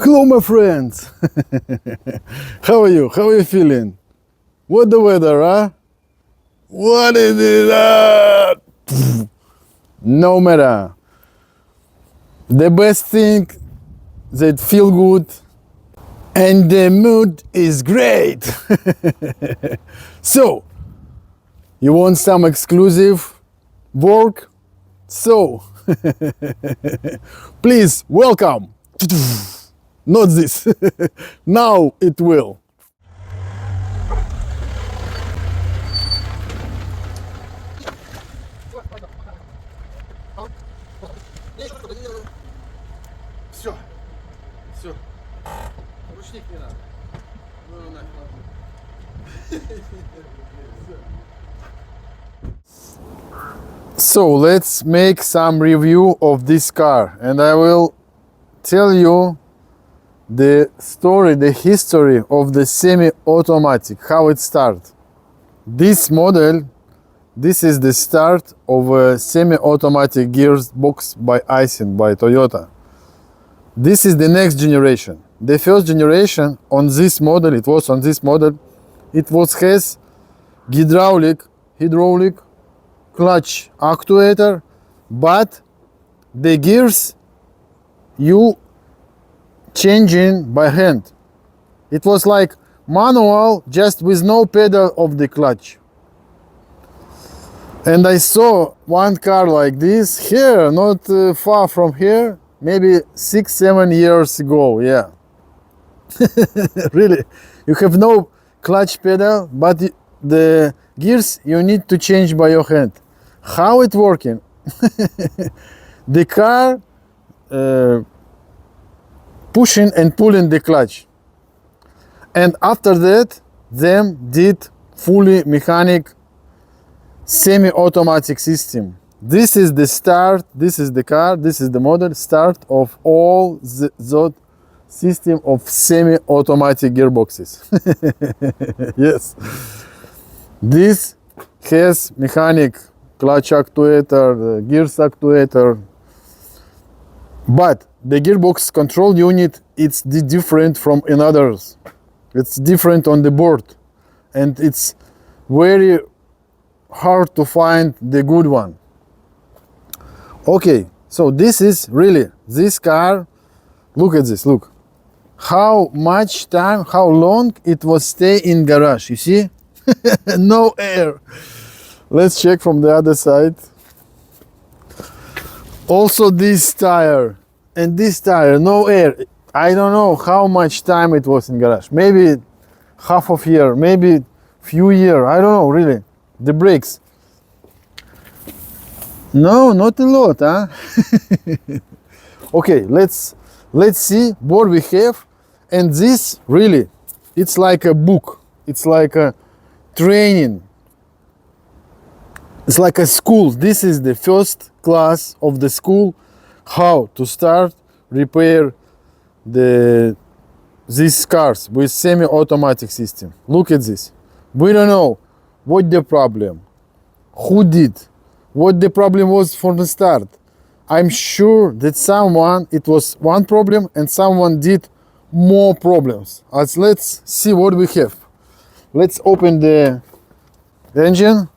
Hello, my friends. How are you? How are you feeling? What the weather, huh? What is it? No matter. The best thing that feel good and the mood is great. So, you want some exclusive work? So, please welcome. Not this. Now it will. Все. Все. Ручник не надо. Ну, нафиг. So let's make some review of this car, and I will tell you the story, the history of the semi-automatic, how it started. This model, this is the start of a semi-automatic gearbox by Aisin, by Toyota. This is the next generation. The first generation on this model, it was has hydraulic clutch actuator, but the gears you changing by hand. It was like manual, just with no pedal of the clutch. And I saw one car like this here, not far from here, maybe 6-7 years ago. Yeah. Really, you have no clutch pedal, but the gears you need to change by your hand. How it working? The car pushing and pulling the clutch, and after that them did fully mechanic semi-automatic system. This is the start, this is the car, this is the model start of all that system of semi-automatic gearboxes. Yes, this has mechanic clutch actuator, gears actuator, but the gearbox control unit, it's different from others. It's different on the board, and it's very hard to find the good one. Okay, so this is really this car. Look at this, look how much time, how long it was stay in garage. You see? No air. Let's check from the other side. Also this tire and this tire, no air. I don't know how much time it was in garage. Maybe half of year, maybe few year. I don't know really. The brakes. No, not a lot, huh? Okay, let's see what we have. And this really, it's like a book. It's like a training. It's like a school. This is the first class of the school, how to start repair these cars with semi-automatic system. Look at this. We don't know what the problem, who did, what the problem was from the start. I'm sure that it was one problem and someone did more problems. Let's see what we have. Let's open the engine.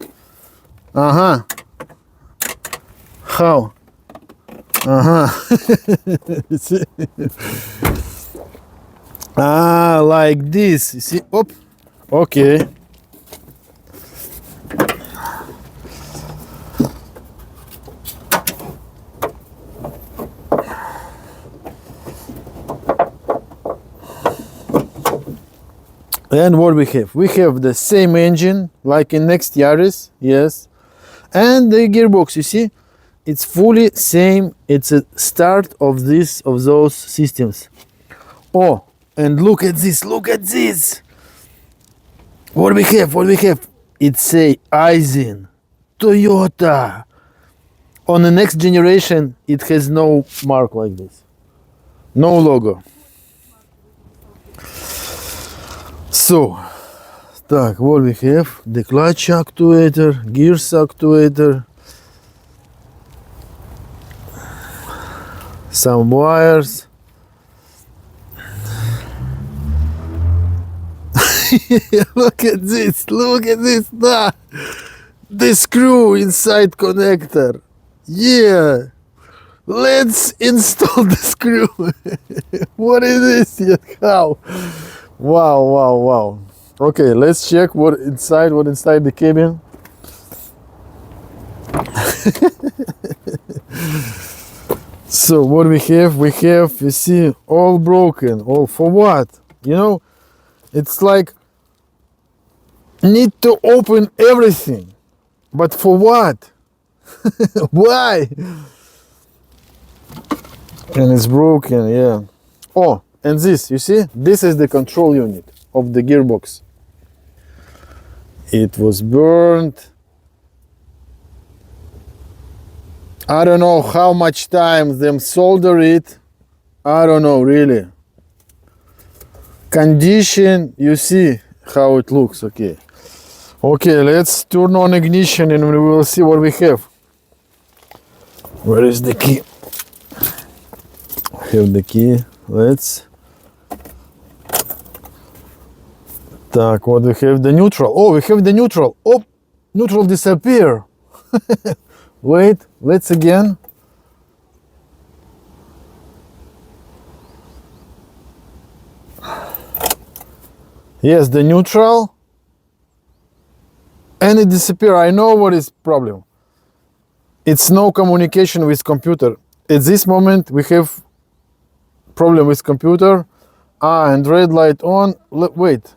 How? See? Like this. You see? Op. Okay. And what we have? We have the same engine like in next Yaris, yes. And the gearbox, you see, it's fully same. It's a start of those systems. Oh, and look at this, look at this. What we have? It's a Aisin Toyota. On the next generation, it has no mark like this. No logo. So, так, what we have? The clutch actuator, gears actuator, some wires, Look at this. Look at this. Ah, the screw inside connector. Yeah. Let's install the screw. What is this? Yeah, how? Wow, wow, wow. Okay, let's check what inside the cabin. So what we have, you see, all broken. All for what? You know, it's like need to open everything. But for what? Why? And it's broken, yeah. Oh, and this, you see, this is the control unit of the gearbox. It was burned. I don't know how much time them solder it. I don't know, really. Condition, you see how it looks, okay. Okay, let's turn on ignition and we will see what we have. Where is the key? I have the key. Let's. Так, what we have? The neutral. Oh, we have the neutral. Oh, neutral disappear. Wait, let's again. Yes, the neutral. And it disappear. I know what is problem. It's no communication with computer. At this moment we have problem with computer. And red light on. Wait.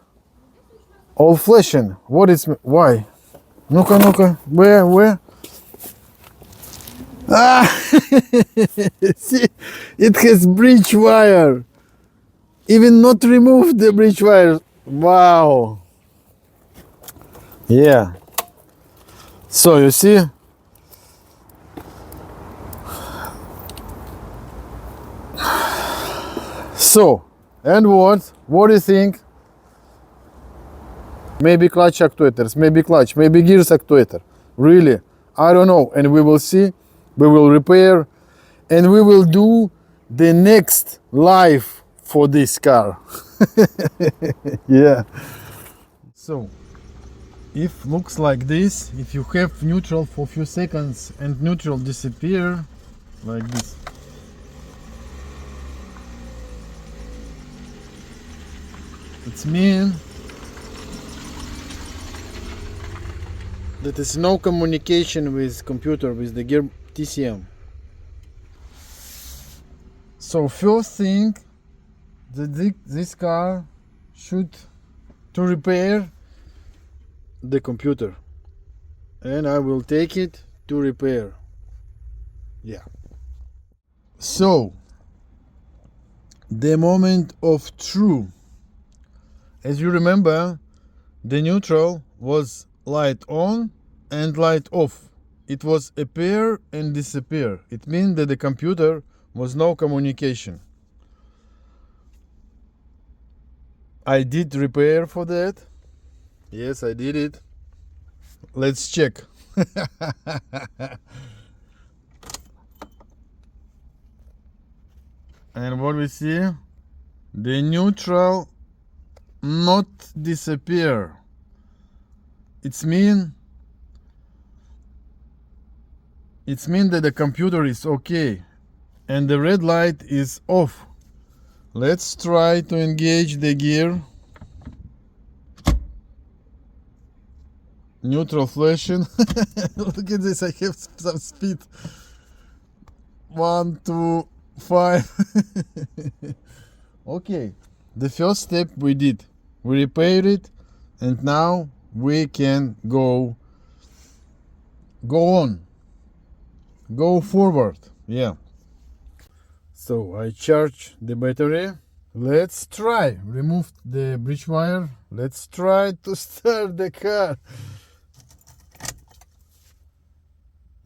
All flashing. What is why? Ну-ка. Where? Ah! See, it has bridge wire. Even not remove the bridge wire. Wow. Yeah. So you see. So, and what? What do you think? Maybe clutch actuators, maybe clutch, maybe gears actuator. Really, I don't know. And we will see. We will repair, and we will do the next life for this car. Yeah. So, if looks like this, if you have neutral for a few seconds and neutral disappear, like this. It means that there is no communication with computer, with the gear TCM. So first thing that this car should to repair the computer, and I will take it to repair. Yeah. So the moment of true. As you remember, the neutral was light on and light off. It was appear and disappear. It means that the computer was no communication. I did repair for that. Yes, I did it. Let's check. And what we see? The neutral not disappear. It's mean that the computer is okay and the red light is off. Let's try to engage the gear. Neutral flashing. Look at this, I have some speed. 1, 2, 5. Okay, the first step we did. We repaired it, and now we can go on. Go forward. Yeah. So I charge the battery. Let's try. Remove the bridge wire. Let's try to start the car.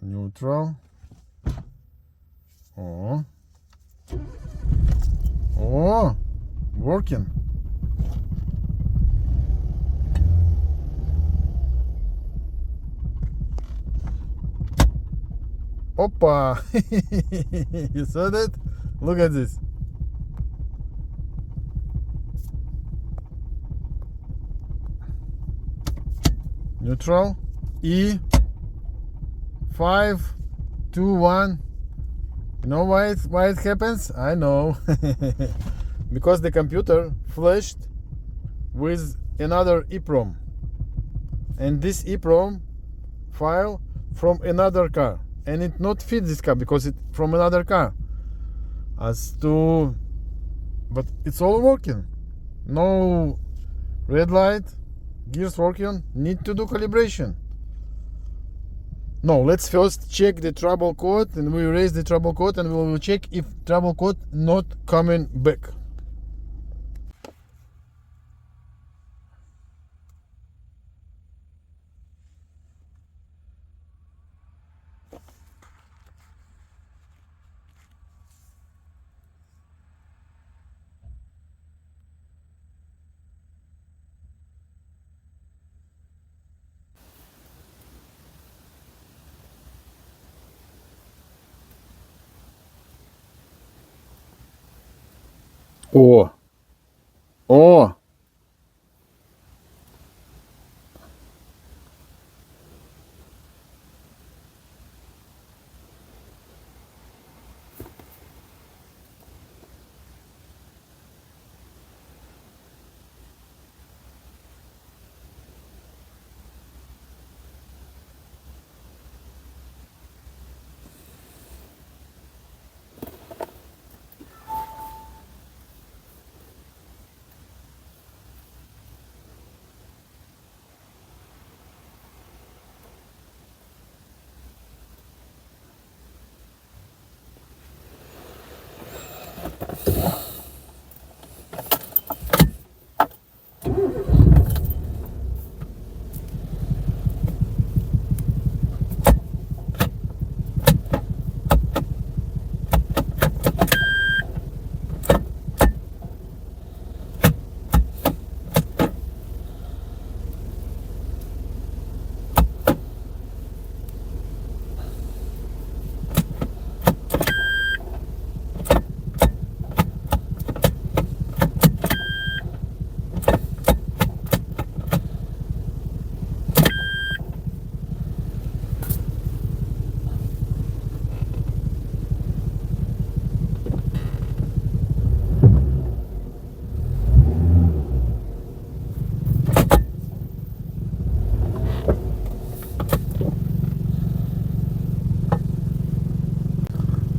Neutral. Oh, working. Опа! You saw that? Look at this. neutral, E, 5, 2, 1. You know why it happens? I know. Because the computer flashed with another EEPROM, and this EEPROM file from another car, and it not fit this car because it from another car. But it's all working. No red light, gears working. Need to do calibration. No, let's first check the trouble code, and we erase the trouble code, and we will check if trouble code not coming back. О!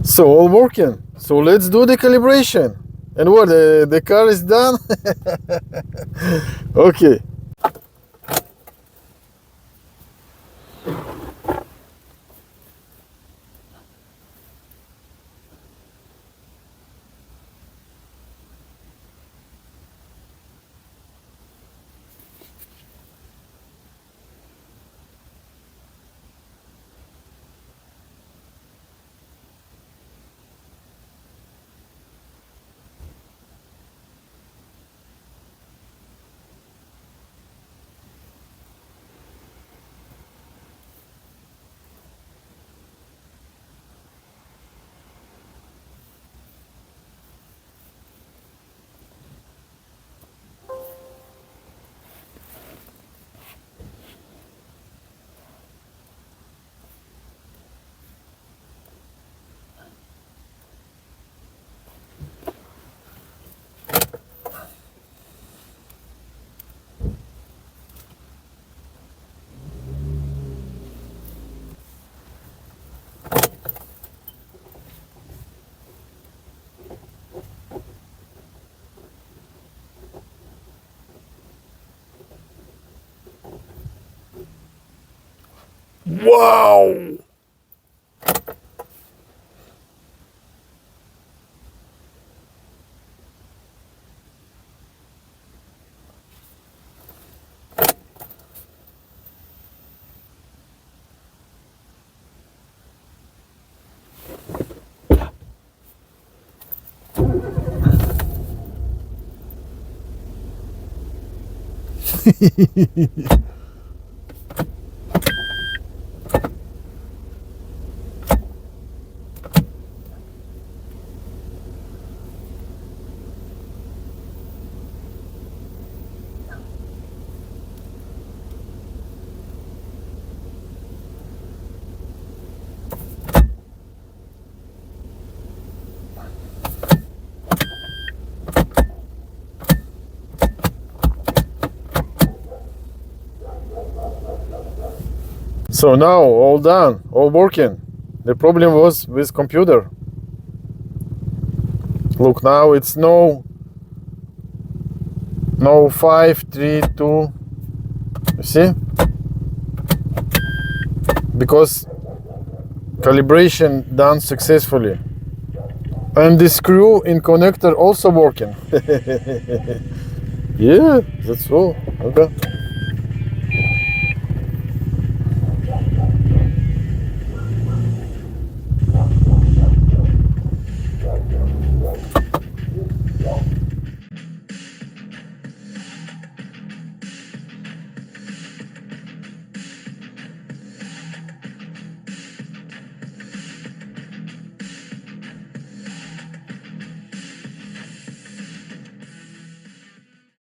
So all working. So let's do the calibration. And what, the car is done? Okay. Wow! So now all done, all working. The problem was with computer. Look, now it's no 5, 3, 2. You see? Because calibration done successfully. And the screw in connector also working. Yeah, that's all. Okay.